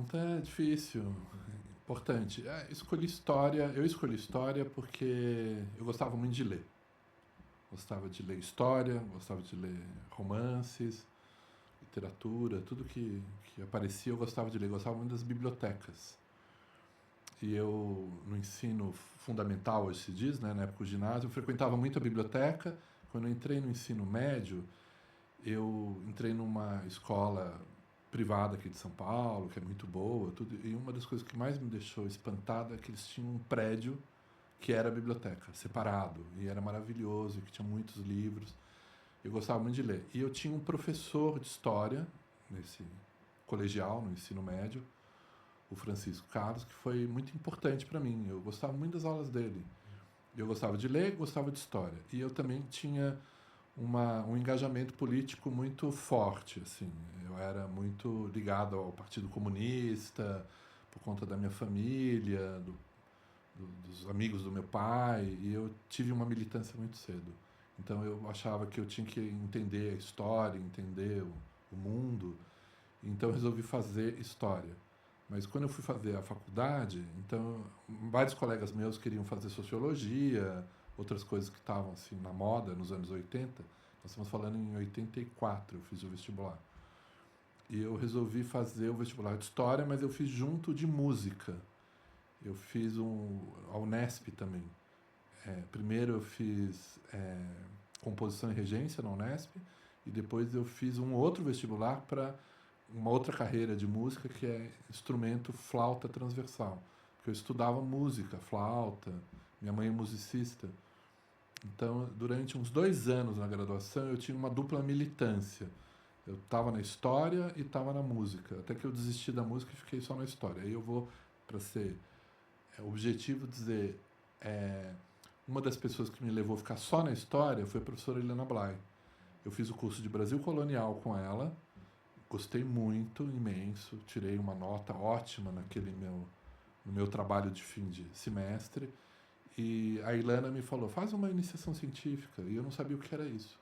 pergunta é difícil, importante. Eu escolhi história porque eu gostava muito de ler. Gostava de ler história, gostava de ler romances, literatura, tudo que aparecia eu gostava de ler. Gostava muito das bibliotecas. E eu, no ensino fundamental, hoje se diz, né, na época do ginásio, eu frequentava muito a biblioteca. Quando eu entrei no ensino médio, eu entrei numa escola privada aqui de São Paulo, que é muito boa, tudo, e uma das coisas que mais me deixou espantado é que eles tinham um prédio que era a biblioteca, separado, e era maravilhoso, e que tinha muitos livros. Eu gostava muito de ler. E eu tinha um professor de história nesse colegial, no ensino médio, o Francisco Carlos, que foi muito importante para mim. Eu gostava muito das aulas dele. Eu gostava de ler, gostava de história. E eu também tinha um engajamento político muito forte, assim. Eu era muito ligado ao Partido Comunista, por conta da minha família, dos amigos do meu pai, e eu tive uma militância muito cedo. Então eu achava que eu tinha que entender a história, entender o mundo, então eu resolvi fazer história. Mas quando eu fui fazer a faculdade, então vários colegas meus queriam fazer sociologia, outras coisas que estavam assim na moda nos anos 80. Nós estamos falando em 84, eu fiz o vestibular. E eu resolvi fazer o vestibular de história, mas eu fiz junto de música. Eu fiz a Unesp também. Primeiro eu fiz composição e regência na Unesp e depois eu fiz um outro vestibular para uma outra carreira de música que é instrumento flauta transversal. Porque eu estudava música, flauta, minha mãe é musicista. Então, durante uns 2 anos na graduação, eu tinha uma dupla militância. Eu estava na história e estava na música. Até que eu desisti da música e fiquei só na história. Aí eu vou, para ser objetivo, dizer: é, uma das pessoas que me levou a ficar só na história foi a professora Helena Blay. Eu fiz o curso de Brasil Colonial com ela, gostei muito, imenso, tirei uma nota ótima no meu trabalho de fim de semestre. E a Ilana me falou: faz uma iniciação científica. E eu não sabia o que era isso.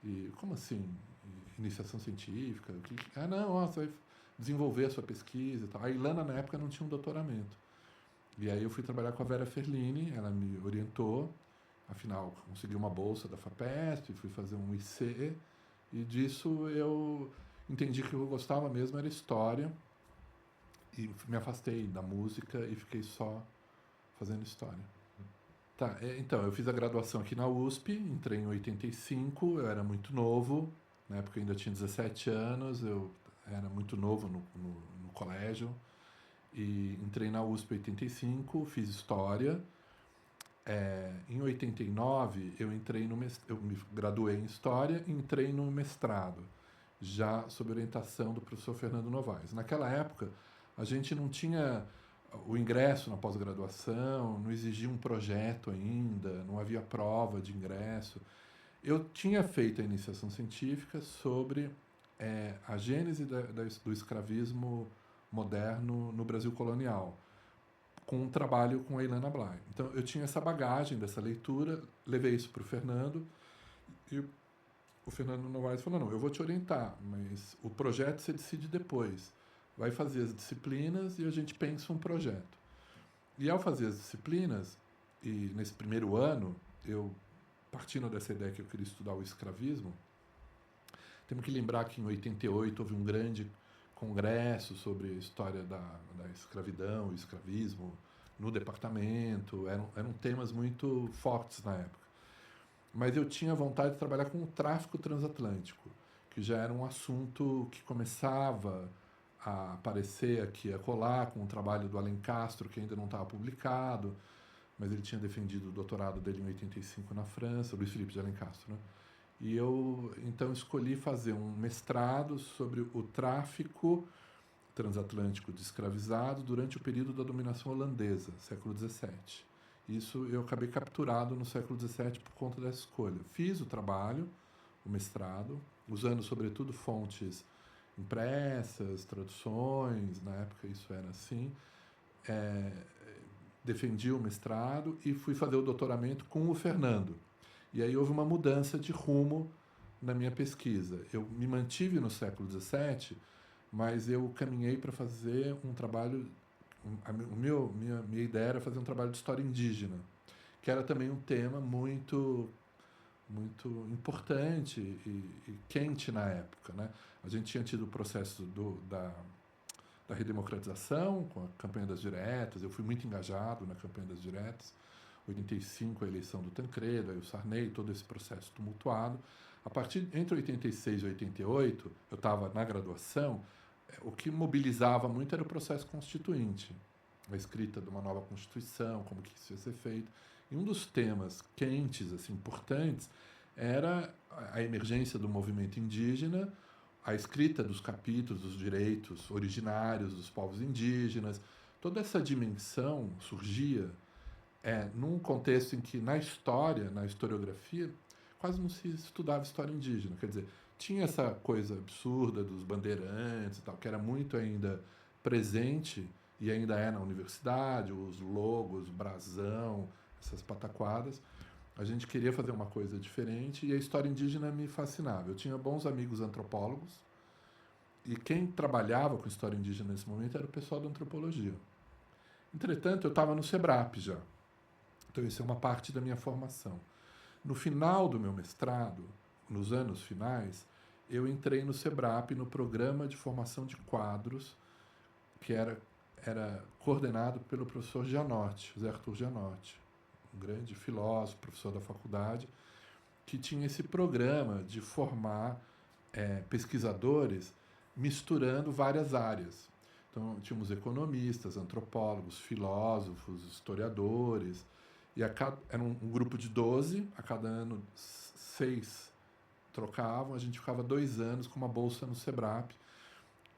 E como assim? Iniciação científica? Não, ó, você vai desenvolver a sua pesquisa e tal. A Ilana, na época, não tinha um doutoramento. E aí eu fui trabalhar com a Vera Ferlini, ela me orientou. Afinal, consegui uma bolsa da FAPESP, fui fazer um IC. E disso eu entendi que o que eu gostava mesmo era história. E me afastei da música e fiquei só fazendo história. Tá, então, eu fiz a graduação aqui na USP, entrei em 85, eu era muito novo, na época eu ainda tinha 17 anos, eu era muito novo no colégio, e entrei na USP em 85, fiz história. Em 89, eu me graduei em história e entrei no mestrado, já sob orientação do professor Fernando Novaes. Naquela época, a gente não tinha o ingresso na pós-graduação, não exigia um projeto ainda, não havia prova de ingresso. Eu tinha feito a iniciação científica sobre a gênese do escravismo moderno no Brasil colonial, com um trabalho com a Ilana Blay. Então eu tinha essa bagagem dessa leitura, levei isso para o Fernando e o Fernando Novaes falou: não, eu vou te orientar, mas o projeto você decide depois. Vai fazer as disciplinas e a gente pensa um projeto. E ao fazer as disciplinas, e nesse primeiro ano, eu, partindo dessa ideia que eu queria estudar o escravismo, temos que lembrar que em 88 houve um grande congresso sobre a história da escravidão e escravismo no departamento, eram temas muito fortes na época. Mas eu tinha vontade de trabalhar com o tráfico transatlântico, que já era um assunto que começava a aparecer aqui, a colar com o trabalho do Alencastro, que ainda não estava publicado, mas ele tinha defendido o doutorado dele em 85 na França, Luiz Felipe de Alencastro, né? E eu, então, escolhi fazer um mestrado sobre o tráfico transatlântico de escravizados durante o período da dominação holandesa, século XVII. Isso eu acabei capturado no século XVII por conta dessa escolha. Fiz o trabalho, o mestrado, usando sobretudo fontes impressas, traduções, na época isso era assim. É, Defendi o mestrado e fui fazer o doutoramento com o Fernando. E aí houve uma mudança de rumo na minha pesquisa. Eu me mantive no século XVII, mas eu caminhei para fazer um trabalho. Minha ideia era fazer um trabalho de história indígena, que era também um tema muito importante e quente na época, né? A gente tinha tido o processo da redemocratização com a campanha das diretas. Eu fui muito engajado na campanha das diretas. 85 a eleição do Tancredo, aí o Sarney, todo esse processo tumultuado. A partir entre 86 e 88, eu estava na graduação. O que mobilizava muito era o processo constituinte, a escrita de uma nova Constituição, como que isso ia ser feito. E um dos temas quentes, assim, importantes, era a emergência do movimento indígena, a escrita dos capítulos dos direitos originários dos povos indígenas. Toda essa dimensão surgia num contexto em que na história, na historiografia, quase não se estudava história indígena. Quer dizer, tinha essa coisa absurda dos bandeirantes e tal, que era muito ainda presente e ainda é na universidade, os logos, brasão, essas pataquadas. A gente queria fazer uma coisa diferente e a história indígena me fascinava. Eu tinha bons amigos antropólogos e quem trabalhava com história indígena nesse momento era o pessoal da antropologia. Entretanto, eu estava no SEBRAP já. Então, isso é uma parte da minha formação. No final do meu mestrado, nos anos finais, eu entrei no SEBRAP, no programa de formação de quadros, que era coordenado pelo professor Gianotti, José Arthur Gianotti, um grande filósofo, professor da faculdade, que tinha esse programa de formar pesquisadores misturando várias áreas. Então, tínhamos economistas, antropólogos, filósofos, historiadores, e era um grupo de 12, a cada ano 6 trocavam, a gente ficava 2 anos com uma bolsa no SEBRAP,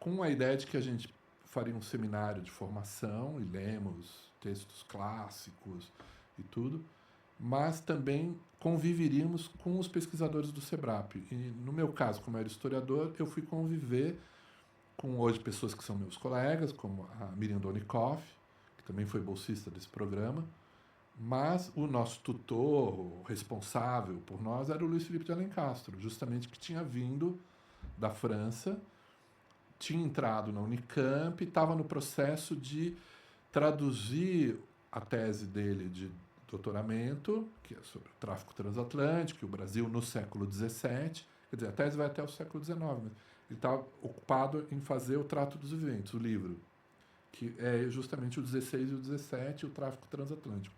com a ideia de que a gente faria um seminário de formação e lemos textos clássicos e tudo, mas também conviveríamos com os pesquisadores do SEBRAP. E no meu caso, como eu era historiador, eu fui conviver com hoje pessoas que são meus colegas, como a Miriam Donikoff, que também foi bolsista desse programa, mas o nosso tutor, o responsável por nós, era o Luiz Felipe de Alencastro, justamente que tinha vindo da França, tinha entrado na Unicamp e estava no processo de traduzir a tese dele de doutoramento, que é sobre o tráfico transatlântico, e o Brasil no século XVII. Quer dizer, a tese vai até o século XIX, mas ele está ocupado em fazer o Trato dos Viventes, o livro, que é justamente o 16 e o 17, o tráfico transatlântico.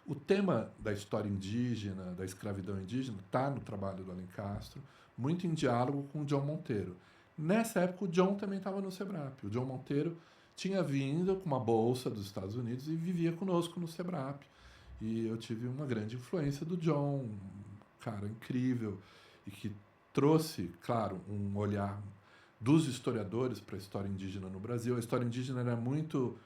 O tema da história indígena, da escravidão indígena, está no trabalho do Alencastro, muito em diálogo com o John Monteiro. Nessa época, o John também estava no SEBRAP. O John Monteiro tinha vindo com uma bolsa dos Estados Unidos e vivia conosco no SEBRAP. E eu tive uma grande influência do John, um cara incrível, e que trouxe, claro, um olhar dos historiadores para a história indígena no Brasil. A história indígena era muito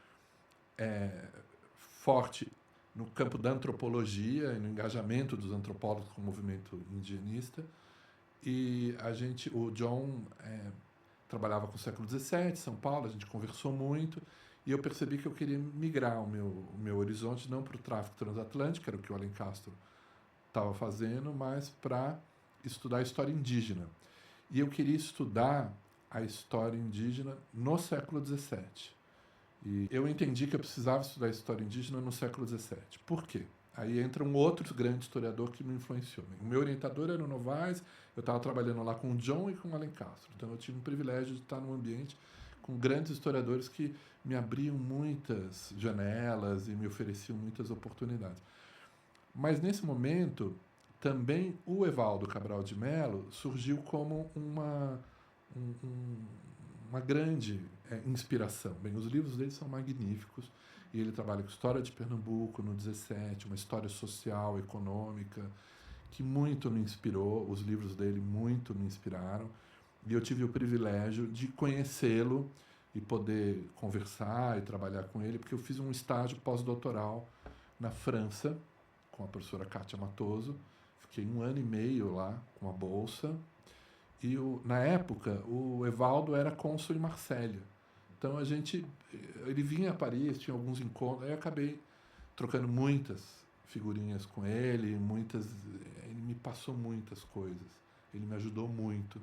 forte no campo da antropologia e no engajamento dos antropólogos com o movimento indigenista. E o John trabalhava com o século XVII, São Paulo, a gente conversou muito, e eu percebi que eu queria migrar o meu horizonte não para o tráfico transatlântico, que era o que o Alencastro estava fazendo, mas para estudar a história indígena. E eu queria estudar a história indígena no século XVII. E eu entendi que eu precisava estudar a história indígena no século XVII. Por quê? Aí entra um outro grande historiador que me influenciou. O meu orientador era o Novaes, eu estava trabalhando lá com o John e com o Alencastro. Então eu tive o privilégio de estar num ambiente com grandes historiadores que me abriam muitas janelas e me ofereciam muitas oportunidades. Mas nesse momento, também o Evaldo Cabral de Melo surgiu como uma grande inspiração. Bem, os livros dele são magníficos, e ele trabalha com história de Pernambuco no 17, uma história social, econômica, que muito me inspirou. Os livros dele muito me inspiraram, e eu tive o privilégio de conhecê-lo e poder conversar e trabalhar com ele, porque eu fiz um estágio pós-doutoral na França, com a professora Kátia Matoso. Fiquei 1 ano e meio lá com a bolsa. E na época, o Evaldo era cônsul em Marsella. Então ele vinha a Paris, tinha alguns encontros, aí eu acabei trocando muitas figurinhas com ele, ele me passou muitas coisas, ele me ajudou muito.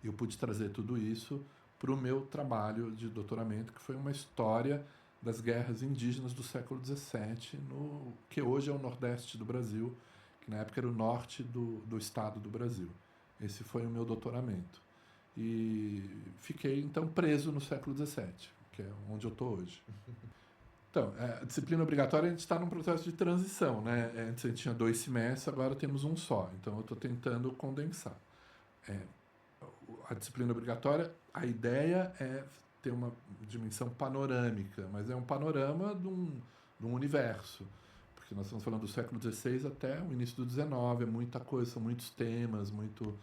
Eu pude trazer tudo isso para o meu trabalho de doutoramento, que foi uma história das guerras indígenas do século XVII, no que hoje é o Nordeste do Brasil, que na época era o norte do estado do Brasil. Esse foi o meu doutoramento. E fiquei, então, preso no século XVII, que é onde eu estou hoje. Então, a disciplina obrigatória, a gente está num processo de transição, né? Antes a gente tinha 2 semestres, agora temos um só. Então, eu estou tentando condensar. É, a disciplina obrigatória, a ideia é ter uma dimensão panorâmica, mas é um panorama de um universo. Porque nós estamos falando do século XVI até o início do XIX, é muita coisa, são muitos temas, muitos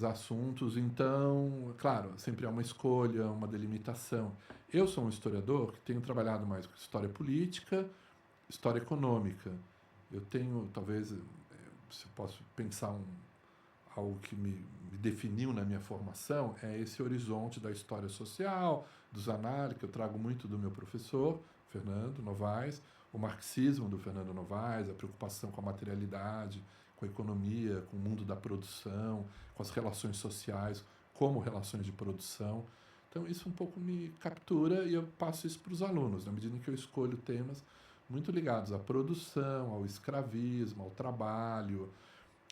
assuntos. Então, claro, sempre há uma escolha, uma delimitação. Eu sou um historiador que tenho trabalhado mais com história política, história econômica. Eu tenho, talvez, se eu posso pensar algo que me definiu na minha formação, é esse horizonte da história social, dos análises, que eu trago muito do meu professor, Fernando Novaes, o marxismo do Fernando Novaes, a preocupação com a materialidade, com a economia, com o mundo da produção, com as relações sociais como relações de produção. Então, isso um pouco me captura e eu passo isso para os alunos, na medida em que eu escolho temas muito ligados à produção, ao escravismo, ao trabalho,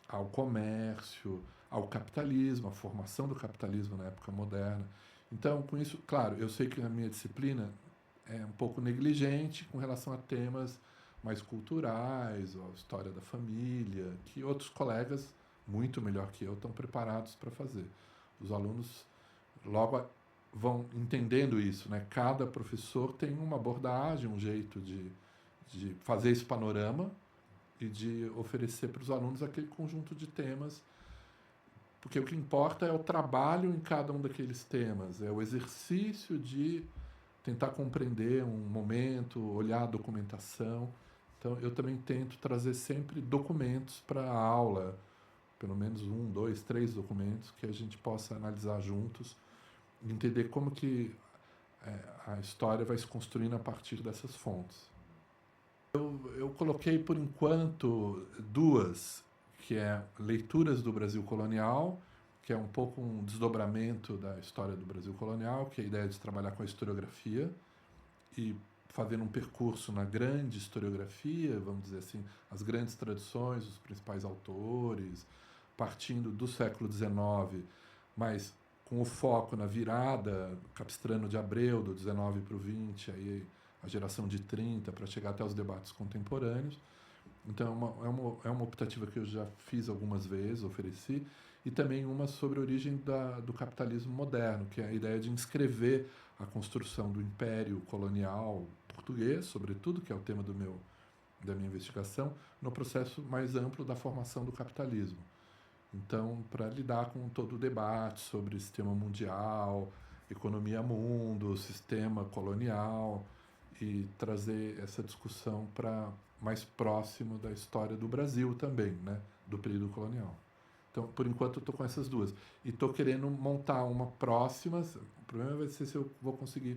ao comércio, ao capitalismo, à formação do capitalismo na época moderna. Então, com isso, claro, eu sei que a minha disciplina é um pouco negligente com relação a temas mais culturais, ou a história da família, que outros colegas, muito melhor que eu, estão preparados para fazer. Os alunos logo vão entendendo isso, né? Cada professor tem uma abordagem, um jeito de fazer esse panorama e de oferecer para os alunos aquele conjunto de temas, porque o que importa é o trabalho em cada um daqueles temas, é o exercício de tentar compreender um momento, olhar a documentação. Então, eu também tento trazer sempre documentos para a aula, pelo menos 1, 2, 3 documentos que a gente possa analisar juntos e entender como que a história vai se construindo a partir dessas fontes. Eu coloquei, por enquanto, 2, que é Leituras do Brasil Colonial, que é um pouco um desdobramento da história do Brasil colonial, que é a ideia de trabalhar com a historiografia e fazendo um percurso na grande historiografia, vamos dizer assim, as grandes tradições, os principais autores, partindo do século XIX, mas com o foco na virada, Capistrano de Abreu, do XIX para o XX, aí a geração de 30, para chegar até os debates contemporâneos. Então, é uma optativa que eu já fiz algumas vezes, ofereci, e também uma sobre a origem do capitalismo moderno, que é a ideia de inscrever a construção do império colonial português, sobretudo, que é o tema da minha investigação, no processo mais amplo da formação do capitalismo. Então, para lidar com todo o debate sobre sistema mundial, economia mundo, sistema colonial, e trazer essa discussão para mais próximo da história do Brasil também, né, do período colonial. Então, por enquanto, eu estou com essas 2. E estou querendo montar uma próxima, o problema vai ser se eu vou conseguir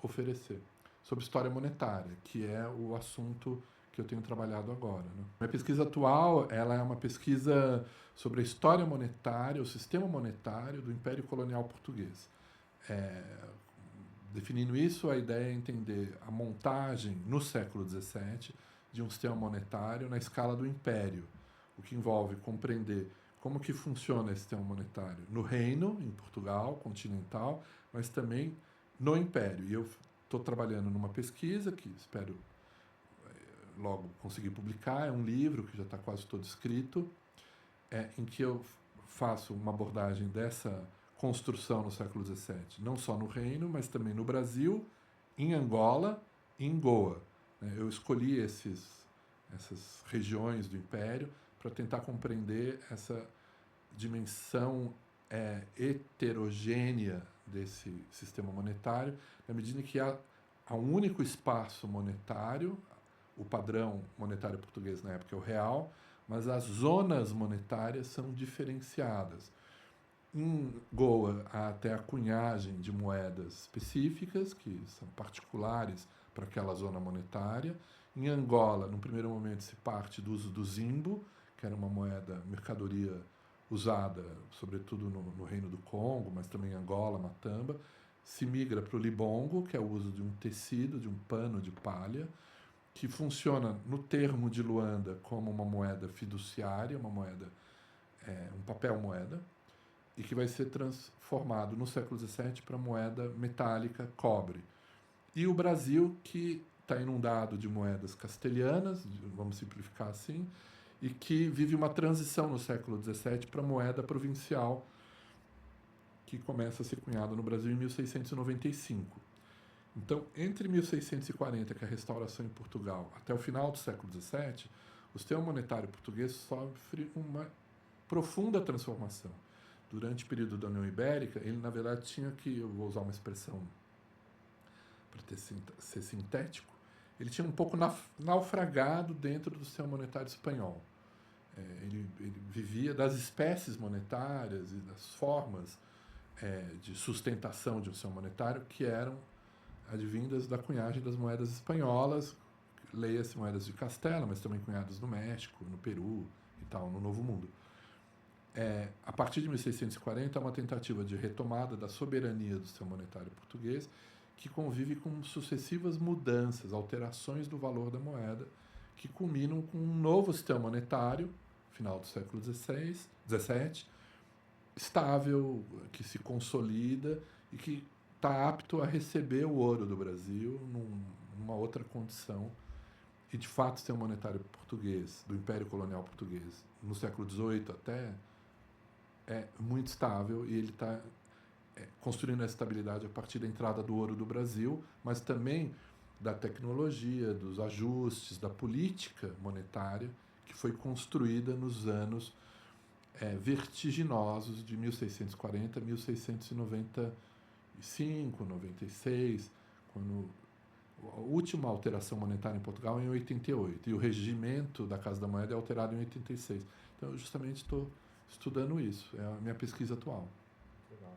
oferecer, sobre história monetária, que é o assunto que eu tenho trabalhado agora. Né? Minha pesquisa atual ela é uma pesquisa sobre a história monetária, o sistema monetário do Império Colonial Português. Definindo isso, a ideia é entender a montagem, no século XVII, de um sistema monetário na escala do império, o que envolve compreender como que funciona esse sistema monetário no reino, em Portugal, continental, mas também no império. E eu estou trabalhando numa pesquisa que espero logo conseguir publicar, é um livro que já está quase todo escrito, em que eu faço uma abordagem dessa construção no século XVII, não só no Reino, mas também no Brasil, em Angola e em Goa. Eu escolhi essas regiões do Império para tentar compreender essa dimensão heterogênea desse sistema monetário, na medida em que há um único espaço monetário, o padrão monetário português na época é o real, mas as zonas monetárias são diferenciadas. Em Goa, há até a cunhagem de moedas específicas, que são particulares para aquela zona monetária. Em Angola, no primeiro momento, se parte do uso do zimbo, que era uma moeda, mercadoria usada sobretudo no Reino do Congo, mas também em Angola, Matamba, se migra para o libongo, que é o uso de um tecido, de um pano de palha, que funciona no termo de Luanda como uma moeda fiduciária, uma moeda, um papel moeda, e que vai ser transformado no século XVII para moeda metálica cobre. E o Brasil, que está inundado de moedas castelhanas, vamos simplificar assim, e que vive uma transição no século XVII para moeda provincial, que começa a ser cunhada no Brasil em 1695. Então, entre 1640, que é a restauração em Portugal, até o final do século XVII, o sistema monetário português sofre uma profunda transformação. Durante o período da União Ibérica, ele, na verdade, tinha que, eu vou usar uma expressão para ser sintético, ele tinha um pouco naufragado dentro do sistema monetário espanhol. Ele vivia das espécies monetárias e das formas de sustentação de um sistema monetário que eram advindas da cunhagem das moedas espanholas, leia-se moedas de Castela, mas também cunhadas no México, no Peru e tal, no Novo Mundo. A partir de 1640, há uma tentativa de retomada da soberania do sistema monetário português, que convive com sucessivas mudanças, alterações do valor da moeda, que culminam com um novo sistema monetário, final do século XVII, estável, que se consolida e que está apto a receber o ouro do Brasil numa outra condição. E, de fato, o sistema monetário português, do Império Colonial Português, no século XVIII até, é muito estável e ele está construindo essa estabilidade a partir da entrada do ouro do Brasil, mas também da tecnologia, dos ajustes, da política monetária que foi construída nos anos vertiginosos de 1640 a 1695, 96, quando a última alteração monetária em Portugal é em 88 e o regimento da Casa da Moeda é alterado em 86. Então, eu justamente estou estudando isso, é a minha pesquisa atual. Legal.